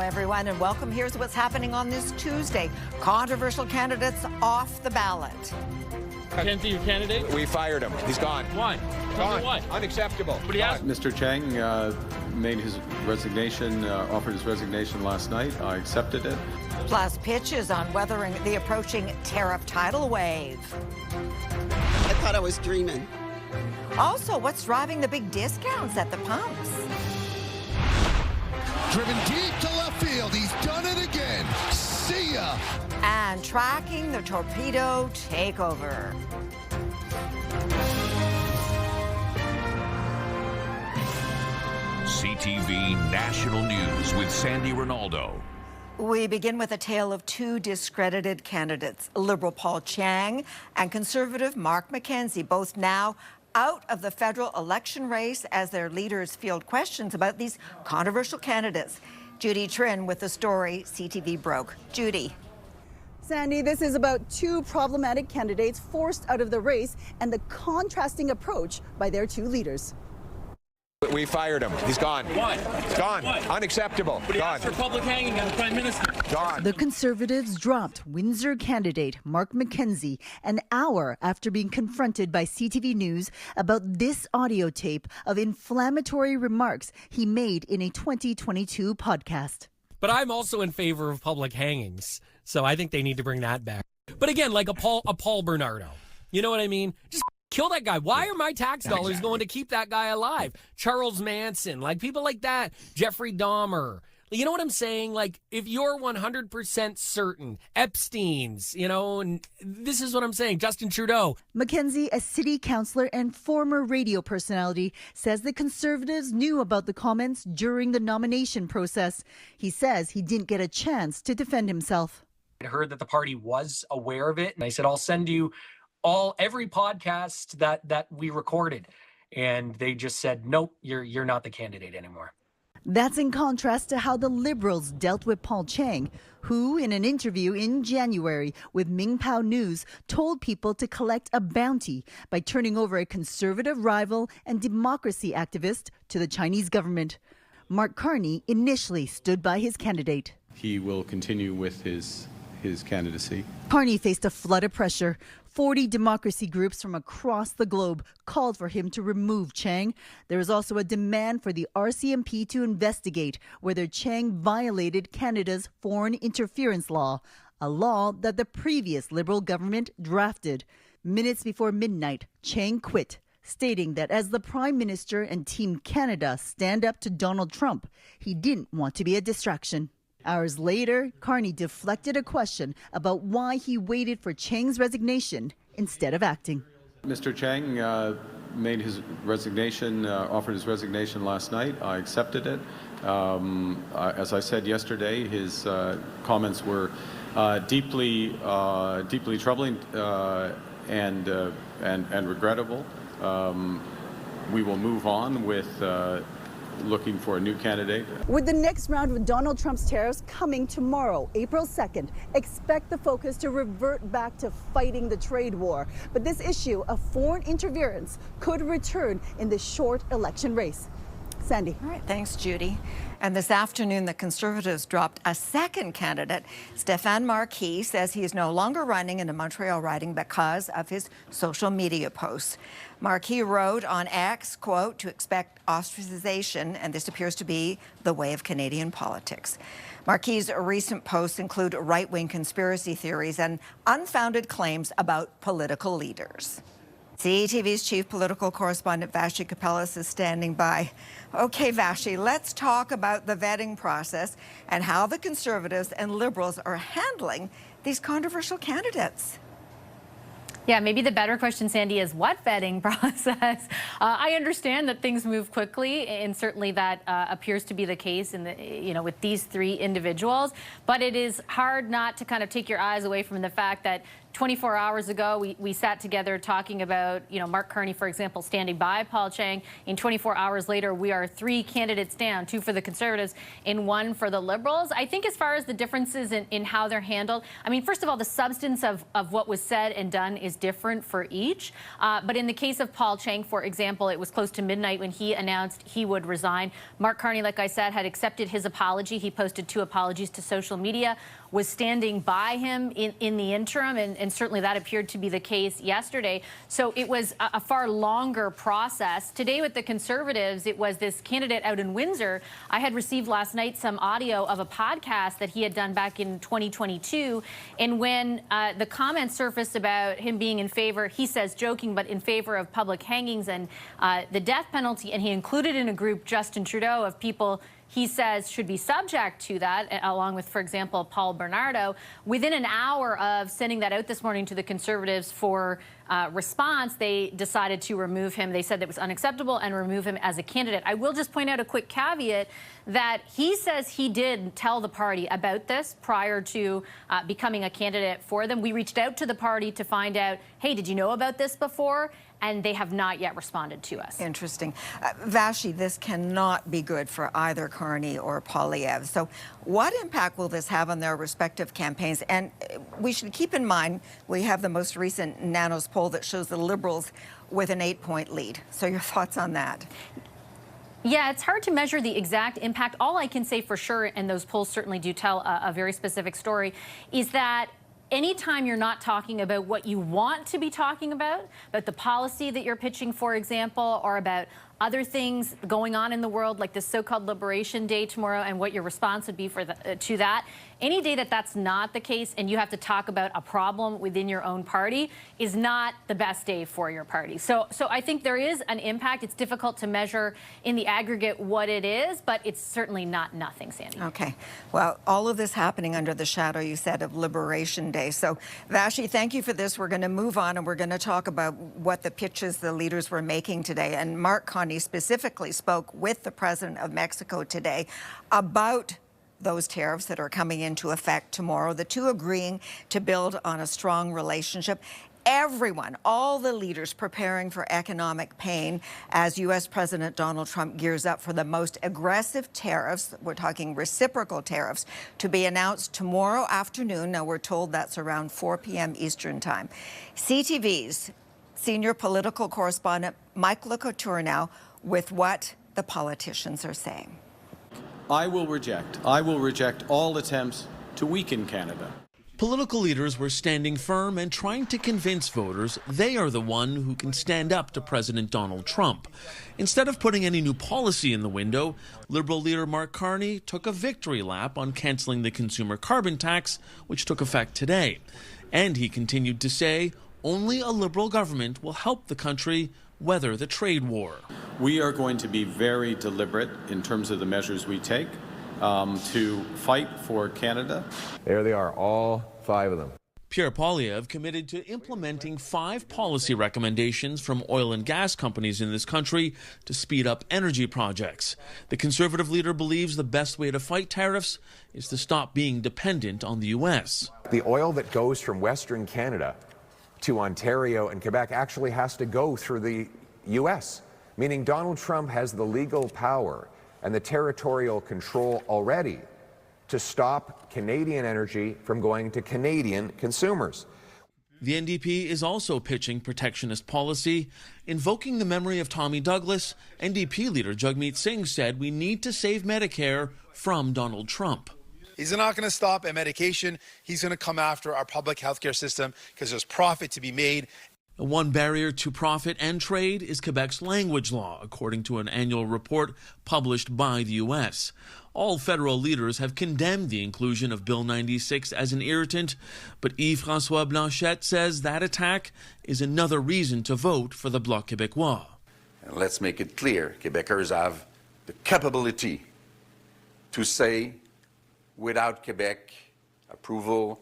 everyone, and welcome. Here's what's happening on this Tuesday. Controversial candidates off the ballot. Can't be your candidate? We fired him. He's gone. Why? Tell me why. Unacceptable. But he has... Mr. Chang made his resignation, offered his resignation last night. I accepted it. Plus pitches on weathering the approaching tariff tidal wave. I thought I was dreaming. Also, what's driving the big discounts at the pumps? Driven deep to left field. He's done it again. See ya. And tracking the torpedo takeover. CTV National News with Sandy Ronaldo. We begin with a tale of two discredited candidates, Liberal Paul Chang and Conservative Mark McKenzie, both now out of the federal election race as their leaders field questions about these controversial candidates. Judy Trin with the story CTV broke. Judy. Sandy, this is about two problematic candidates forced out of the race and the contrasting approach by their two leaders. We fired him. He's gone. Why? He's gone. Why? Unacceptable. But he Gone. asked for public hanging on the Prime Minister. Gone. The Conservatives dropped Windsor candidate Mark McKenzie an hour after being confronted by CTV News about this audio tape of inflammatory remarks he made in a 2022 podcast. But I'm also in favor of public hangings, so I think they need to bring that back. But again, like a Paul Bernardo, you know what I mean? Just kill that guy. Why are my tax dollars going to keep that guy alive? Charles Manson, like people like that, Jeffrey Dahmer. You know what I'm saying? Like, if you're 100% certain, Epstein's, and this is what I'm saying, Justin Trudeau. McKenzie, a city councillor and former radio personality, says the Conservatives knew about the comments during the nomination process. He says he didn't get a chance to defend himself. I heard that the party was aware of it, and I said, I'll send you every podcast that we recorded. And they just said, nope, you're not the candidate anymore. That's in contrast to how the Liberals dealt with Paul Chang, who, in an interview in January with Ming Pao News, told people to collect a bounty by turning over a Conservative rival and democracy activist to the Chinese government. Mark Carney initially stood by his candidate. He will continue with his candidacy. Carney faced a flood of pressure. 40 democracy groups from across the globe called for him to remove Chang. There is also a demand for the RCMP to investigate whether Chang violated Canada's foreign interference law, a law that the previous Liberal government drafted. Minutes before midnight, Chang quit, stating that as the Prime Minister and Team Canada stand up to Donald Trump, he didn't want to be a distraction. Hours later, Carney deflected a question about why he waited for Chang's resignation instead of acting. Mr. Chang made his resignation, offered his resignation last night. I accepted it. As I said yesterday, his comments were deeply troubling and regrettable. We will move on with looking for a new candidate. With the next round of Donald Trump's tariffs coming tomorrow, April 2nd, expect the focus to revert back to fighting the trade war. But this issue of foreign interference could return in the short election race. Sandy. All right, thanks, Judy. And this afternoon, the Conservatives dropped a second candidate. Stéphane Marquis says he is no longer running in the Montreal riding because of his social media posts. Marquis wrote on X, quote, to expect ostracization, and this appears to be the way of Canadian politics. Marquis' recent posts include right-wing conspiracy theories and unfounded claims about political leaders. CTV's chief political correspondent Vashi Kapelas is standing by. Okay, Vashi, let's talk about the vetting process and how the Conservatives and Liberals are handling these controversial candidates. Yeah, maybe the better question, Sandy, is what vetting process? I understand that things move quickly, and certainly that appears to be the case in with these three individuals. But it is hard not to kind of take your eyes away from the fact that 24 hours ago, we sat together talking about, Mark Carney, for example, standing by Paul Chang. In 24 hours later, we are 3 candidates down, 2 for the Conservatives and 1 for the Liberals. I think as far as the differences in how they're handled, I mean, first of all, the substance of what was said and done is different for each. But in the case of Paul Chang, for example, it was close to midnight when he announced he would resign. Mark Carney, like I said, had accepted his apology. He posted 2 apologies to social media, was standing by him in the interim, and certainly that appeared to be the case yesterday. So it was a far longer process. Today with the Conservatives, it was this candidate out in Windsor. I had received last night some audio of a podcast that he had done back in 2022, and when the comments surfaced about him being in favor, he says joking, but in favor of public hangings and the death penalty, and he included in a group Justin Trudeau of people he says should be subject to that, along with, for example, Paul Bernardo. Within an hour of sending that out this morning to the Conservatives for response, they decided to remove him. They said that was unacceptable and remove him as a candidate. I will just point out a quick caveat that he says he did tell the party about this prior to becoming a candidate for them. We reached out to the party to find out, hey, did you know about this before? And they have not yet responded to us. Interesting. Vashi, this cannot be good for either Carney or Poilievre. So what impact will this have on their respective campaigns? And we should keep in mind, we have the most recent Nanos poll that shows the Liberals with an 8-point lead. So your thoughts on that? Yeah, it's hard to measure the exact impact. All I can say for sure, and those polls certainly do tell a very specific story, is that anytime you're not talking about what you want to be talking about the policy that you're pitching, for example, or about other things going on in the world, like this so-called Liberation Day tomorrow, and what your response would be to that. Any day that that's not the case and you have to talk about a problem within your own party is not the best day for your party. So I think there is an impact. It's difficult to measure in the aggregate what it is, but it's certainly not nothing, Sandy. Okay. Well, all of this happening under the shadow, you said, of Liberation Day. So, Vashi, thank you for this. We're going to move on, and we're going to talk about what the pitches the leaders were making today. And Mark Carney specifically spoke with the president of Mexico today about those tariffs that are coming into effect tomorrow, the two agreeing to build on a strong relationship. Everyone, all the leaders preparing for economic pain as U.S. President Donald Trump gears up for the most aggressive tariffs, we're talking reciprocal tariffs, to be announced tomorrow afternoon. Now, we're told that's around 4 p.m. Eastern Time. CTV's senior political correspondent Mike LeCouture now with what the politicians are saying. I will reject all attempts to weaken Canada. Political leaders were standing firm and trying to convince voters they are the one who can stand up to President Donald Trump. Instead of putting any new policy in the window, Liberal leader Mark Carney took a victory lap on canceling the consumer carbon tax, which took effect today. And he continued to say only a Liberal government will help the country weather the trade war. We are going to be very deliberate in terms of the measures we take to fight for Canada. There they are, all 5 of them. Pierre Poilievre committed to implementing 5 policy recommendations from oil and gas companies in this country to speed up energy projects. The Conservative leader believes the best way to fight tariffs is to stop being dependent on the U.S. The oil that goes from Western Canada to Ontario and Quebec actually has to go through the U.S., meaning Donald Trump has the legal power and the territorial control already to stop Canadian energy from going to Canadian consumers. The NDP is also pitching protectionist policy. Invoking the memory of Tommy Douglas, NDP Leader Jagmeet Singh said we need to save Medicare from Donald Trump. He's not going to stop at medication. He's going to come after our public healthcare system because there's profit to be made. One barrier to profit and trade is Quebec's language law, according to an annual report published by the U.S. All federal leaders have condemned the inclusion of Bill 96 as an irritant, but Yves-François Blanchet says that attack is another reason to vote for the Bloc Québécois. And let's make it clear, Quebecers have the capability to say, without Quebec approval,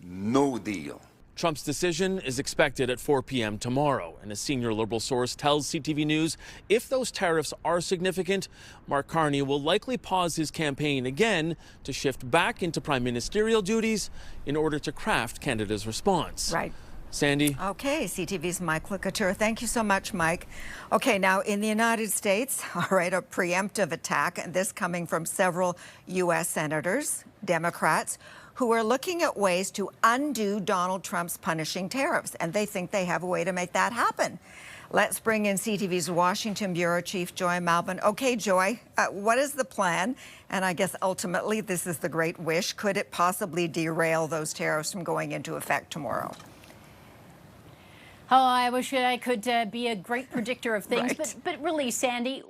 no deal. Trump's decision is expected at 4 p.m. tomorrow, and a senior Liberal source tells CTV News if those tariffs are significant, Mark Carney will likely pause his campaign again to shift back into prime ministerial duties in order to craft Canada's response. Right. Sandy? Okay, CTV's Mike Couture. Thank you so much, Mike. Okay, now in the United States, all right, a preemptive attack, and this coming from several U.S. senators, Democrats, who are looking at ways to undo Donald Trump's punishing tariffs, and they think they have a way to make that happen. Let's bring in CTV's Washington Bureau Chief, Joy Malbon. Okay, Joy, what is the plan? And I guess ultimately this is the great wish. Could it possibly derail those tariffs from going into effect tomorrow? Oh, I wish I could be a great predictor of things, Right. but really, Sandy,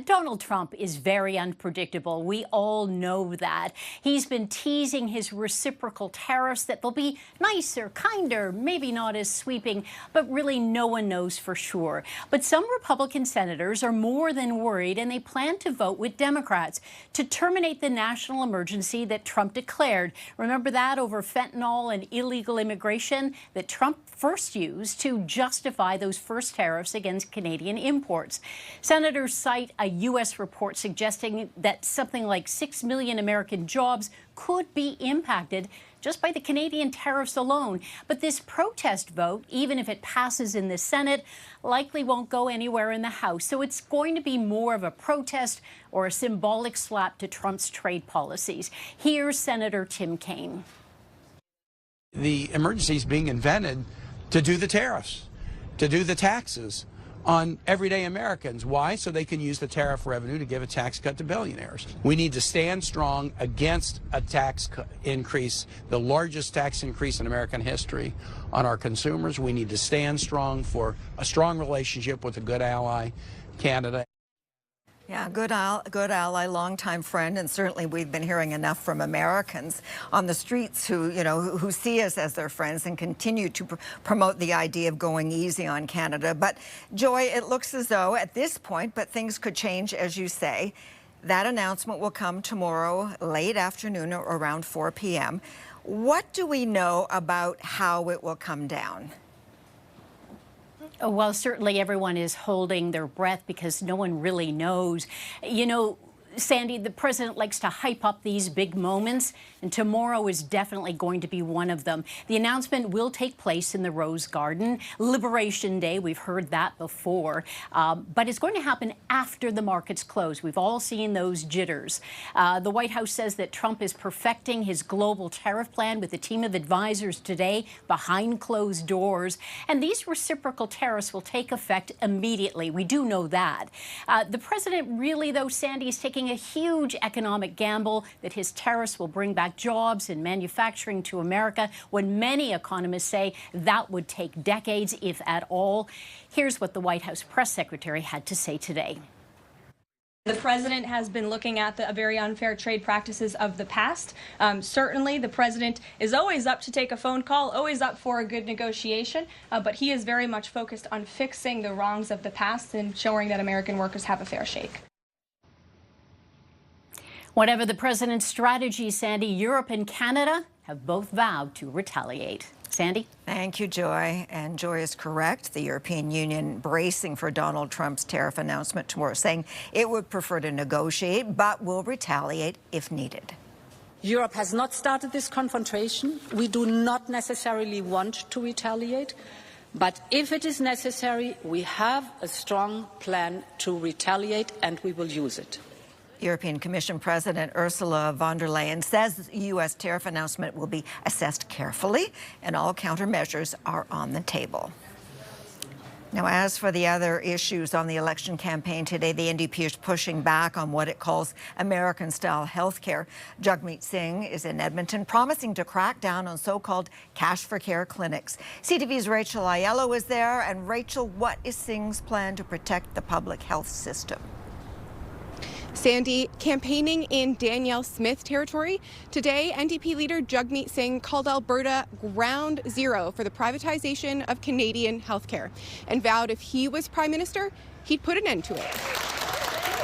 Donald Trump is very unpredictable. We all know that. He's been teasing his reciprocal tariffs that they'll be nicer, kinder, maybe not as sweeping, but really no one knows for sure. But some Republican senators are more than worried, and they plan to vote with Democrats to terminate the national emergency that Trump declared. Remember that over fentanyl and illegal immigration that Trump first used to justify those first tariffs against Canadian imports. Senators cite a U.S. report suggesting that something like 6 million American jobs could be impacted just by the Canadian tariffs alone. But this protest vote, even if it passes in the Senate, likely won't go anywhere in the House. So it's going to be more of a protest or a symbolic slap to Trump's trade policies. Here's Senator Tim Kaine. The emergency is being invented to do the tariffs, to do the taxes on everyday Americans. Why? So they can use the tariff revenue to give a tax cut to billionaires. We need to stand strong against a tax increase, the largest tax increase in American history on our consumers. We need to stand strong for a strong relationship with a good ally, Canada. Yeah, good ally, longtime friend, and certainly we've been hearing enough from Americans on the streets who see us as their friends and continue to promote the idea of going easy on Canada. But Joy, it looks as though at this point, but things could change, as you say. That announcement will come tomorrow, late afternoon, or around 4 p.m. What do we know about how it will come down? Well, certainly everyone is holding their breath because no one really knows. You know, Sandy, the president likes to hype up these big moments, and tomorrow is definitely going to be one of them. The announcement will take place in the Rose Garden. Liberation Day, we've heard that before, but it's going to happen after the markets close. We've all seen those jitters. The White House says that Trump is perfecting his global tariff plan with a team of advisors today behind closed doors, and these reciprocal tariffs will take effect immediately. We do know that. The president really, though, Sandy, is taking a huge economic gamble that his tariffs will bring back jobs and manufacturing to America when many economists say that would take decades, if at all. Here's what the White House press secretary had to say today. The president has been looking at the very unfair trade practices of the past. Certainly, the president is always up to take a phone call, always up for a good negotiation, but he is very much focused on fixing the wrongs of the past and ensuring that American workers have a fair shake. Whatever the president's strategy, Sandy, Europe and Canada have both vowed to retaliate. Sandy? Thank you, Joy. And Joy is correct. The European Union bracing for Donald Trump's tariff announcement tomorrow, saying it would prefer to negotiate, but will retaliate if needed. Europe has not started this confrontation. We do not necessarily want to retaliate. But if it is necessary, we have a strong plan to retaliate, and we will use it. European Commission President Ursula von der Leyen says the U.S. tariff announcement will be assessed carefully and all countermeasures are on the table. Now, as for the other issues on the election campaign today, the NDP is pushing back on what it calls American-style health care. Jagmeet Singh is in Edmonton, promising to crack down on so-called cash-for-care clinics. CTV's Rachel Aiello is there. And Rachel, what is Singh's plan to protect the public health system? Sandy, campaigning in Danielle Smith territory, today NDP leader Jagmeet Singh called Alberta ground zero for the privatization of Canadian healthcare and vowed if he was Prime Minister, he'd put an end to it.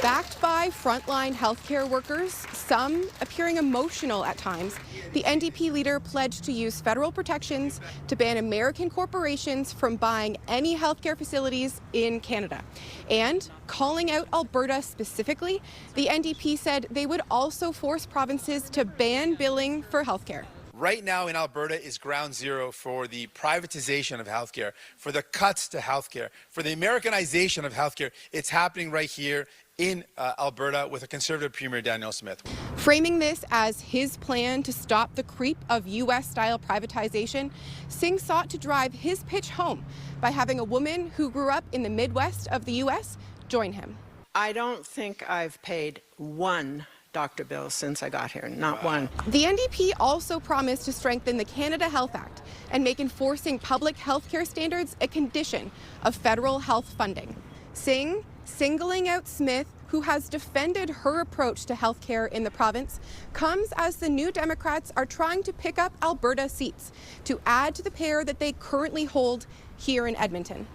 Backed by frontline healthcare workers, some appearing emotional at times, the NDP leader pledged to use federal protections to ban American corporations from buying any healthcare facilities in Canada. And calling out Alberta specifically, the NDP said they would also force provinces to ban billing for healthcare. Right now in Alberta is ground zero for the privatization of healthcare, for the cuts to healthcare, for the Americanization of healthcare. It's happening right here in Alberta with a Conservative Premier Danielle Smith. Framing this as his plan to stop the creep of U.S.-style privatization, Singh sought to drive his pitch home by having a woman who grew up in the Midwest of the U.S. join him. I don't think I've paid one doctor bill since I got here, not one. The NDP also promised to strengthen the Canada Health Act and make enforcing public health care standards a condition of federal health funding. Singh singling out Smith, who has defended her approach to health care in the province, comes as the New Democrats are trying to pick up Alberta seats to add to the pair that they currently hold here in Edmonton.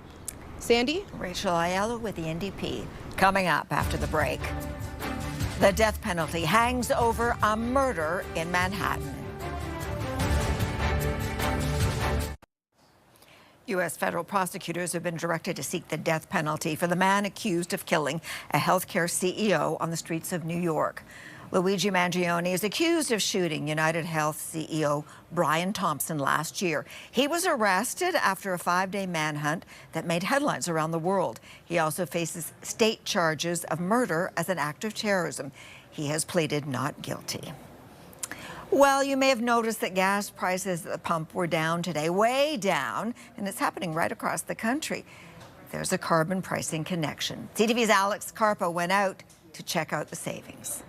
Sandy? Rachel Aiello with the NDP. Coming up after the break. The death penalty hangs over a murder in Manhattan. U.S. federal prosecutors have been directed to seek the death penalty for the man accused of killing a healthcare CEO on the streets of New York. Luigi Mangione is accused of shooting United Health CEO Brian Thompson last year. He was arrested after a 5-day manhunt that made headlines around the world. He also faces state charges of murder as an act of terrorism. He has pleaded not guilty. Well, you may have noticed that gas prices at the pump were down today, way down, and it's happening right across the country. There's a carbon pricing connection. CTV's Alex Carpa went out to check out the savings.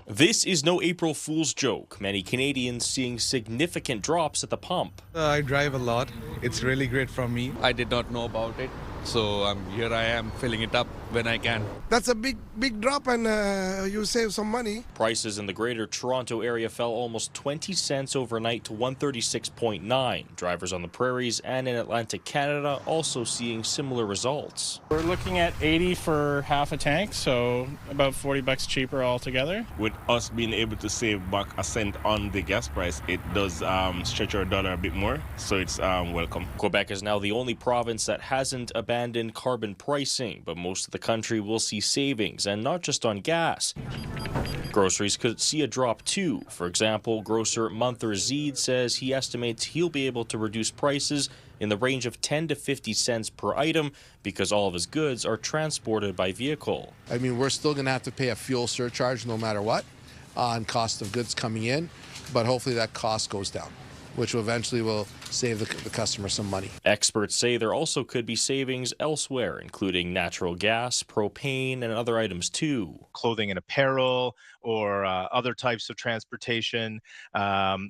This is no April Fool's joke. Many Canadians seeing significant drops at the pump. I drive a lot. It's really great for me. I did not know about it, so here I am filling it up when I can. That's a big drop, and you save some money. Prices in the Greater Toronto area fell almost 20 cents overnight to 136.9. Drivers on the prairies and in Atlantic Canada also seeing similar results. We're looking at 80 for half a tank, so about $40 cheaper altogether. With us being able to save back a cent on the gas price, it does stretch our dollar a bit more, so it's welcome. Quebec is now the only province that hasn't abandoned carbon pricing, but most of the country will see savings, and not just on gas. Groceries could see a drop too. For example, grocer Munther Zeed says he estimates he'll be able to reduce prices in the range of 10 to 50 cents per item because all of his goods are transported by vehicle. I mean, we're still going to have to pay a fuel surcharge no matter what on cost of goods coming in, but hopefully that cost goes down, which eventually will save the customer some money. Experts say there also could be savings elsewhere, including natural gas, propane, and other items too. Clothing and apparel, or other types of transportation,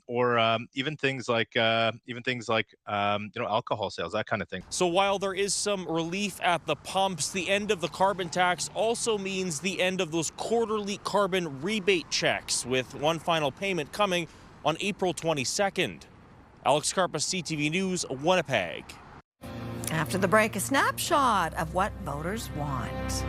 or even things like alcohol sales, that kind of thing. So while there is some relief at the pumps, the end of the carbon tax also means the end of those quarterly carbon rebate checks, with one final payment coming on April 22nd. Alex Carpa, CTV News, Winnipeg. After the break, a snapshot of what voters want.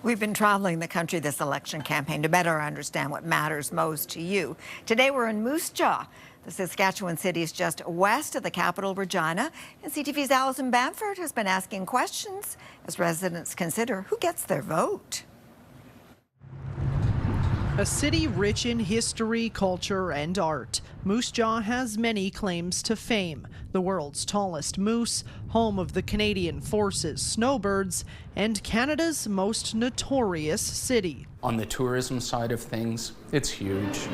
We've been traveling the country this election campaign to better understand what matters most to you. Today we're in Moose Jaw. The Saskatchewan city is just west of the capital, Regina, and CTV's Alison Bamford has been asking questions as residents consider who gets their vote. A city rich in history, culture, and art, Moose Jaw has many claims to fame. The world's tallest moose, home of the Canadian Forces snowbirds, and Canada's most notorious city. On the tourism side of things, it's huge.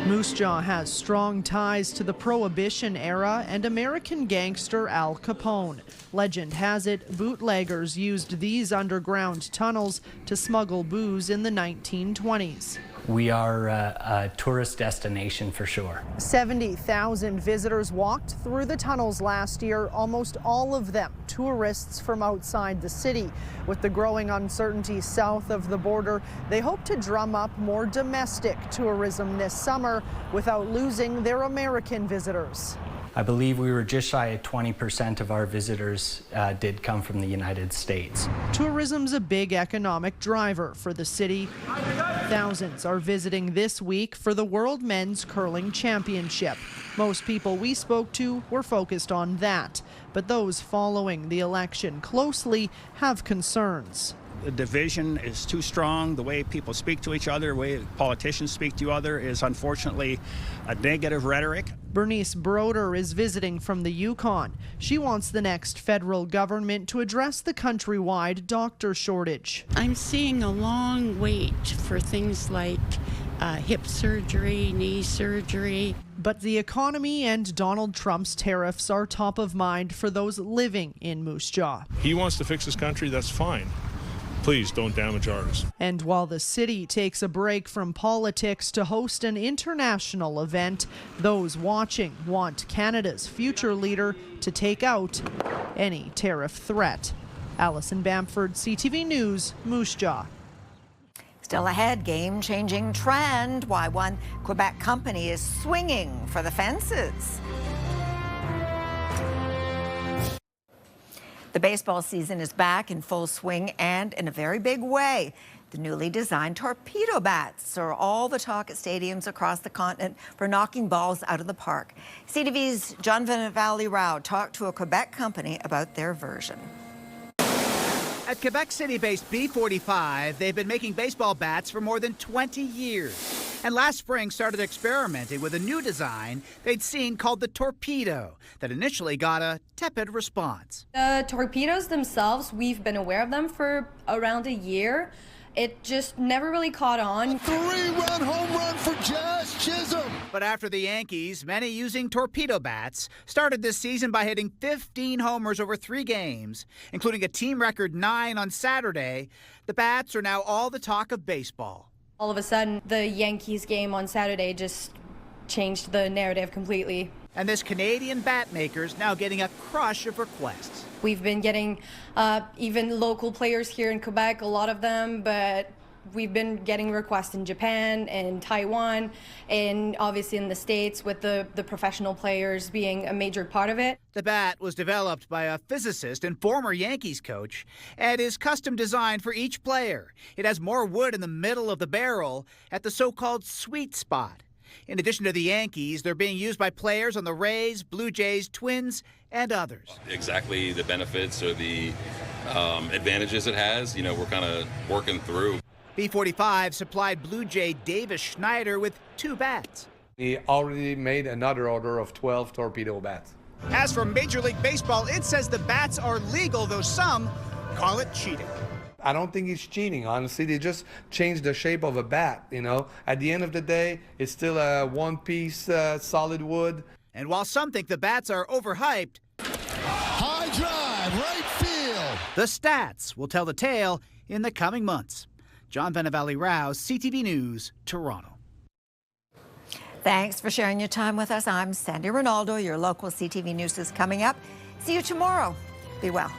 Moose Jaw has strong ties to the Prohibition era and American gangster Al Capone. Legend has it, bootleggers used these underground tunnels to smuggle booze in the 1920s. We are a tourist destination for sure. 70,000 visitors walked through the tunnels last year, almost all of them tourists from outside the city. With the growing uncertainty south of the border, they hope to drum up more domestic tourism this summer without losing their American visitors. I believe we were just shy of 20% of our visitors did come from the United States. Tourism's a big economic driver for the city. Thousands are visiting this week for the World Men's Curling Championship. Most people we spoke to were focused on that, but those following the election closely have concerns. The division is too strong. The way people speak to each other, the way politicians speak to each other is unfortunately a negative rhetoric. Bernice Broder is visiting from the Yukon. She wants the next federal government to address the countrywide doctor shortage. I'm seeing a long wait for things like hip surgery, knee surgery. But the economy and Donald Trump's tariffs are top of mind for those living in Moose Jaw. He wants to fix his country, that's fine. Please don't damage ours. And while the city takes a break from politics to host an international event, those watching want Canada's future leader to take out any tariff threat. Alison Bamford, CTV News, Moose Jaw. Still ahead, game-changing trend, why one Quebec company is swinging for the fences. The baseball season is back in full swing and in a very big way. The newly designed torpedo bats are all the talk at stadiums across the continent for knocking balls out of the park. CTV's John Valley-Rao talked to a Quebec company about their version. At Quebec City-based B45, they've been making baseball bats for more than 20 years. And last spring started experimenting with a new design they'd seen called the torpedo that initially got a tepid response. The torpedoes themselves, we've been aware of them for around a year. It just never really caught on. A three-run home run for Jazz Chisholm. But after the Yankees, many using torpedo bats, started this season by hitting 15 homers over 3 games, including a team record 9 on Saturday, the bats are now all the talk of baseball. All of a sudden, the Yankees game on Saturday just changed the narrative completely. And this Canadian bat maker's now getting a crush of requests. We've been getting even local players here in Quebec, a lot of them, but we've been getting requests in Japan and Taiwan and obviously in the States with the professional players being a major part of it. The bat was developed by a physicist and former Yankees coach and is custom designed for each player. It has more wood in the middle of the barrel at the so-called sweet spot. In addition to the Yankees, they're being used by players on the Rays, Blue Jays, Twins, and others. Exactly the benefits or the advantages it has, we're kind of working through. B45 supplied Blue Jay Davis Schneider with 2 bats. He already made another order of 12 torpedo bats. As for Major League Baseball, it says the bats are legal, though some call it cheating. I don't think he's cheating, honestly. They just changed the shape of a bat, At the end of the day, it's still a one-piece solid wood. And while some think the bats are overhyped, high drive, right field. The stats will tell the tale in the coming months. John Valley-Rao, CTV News, Toronto. Thanks for sharing your time with us. I'm Sandy Ronaldo. Your local CTV News is coming up. See you tomorrow. Be well.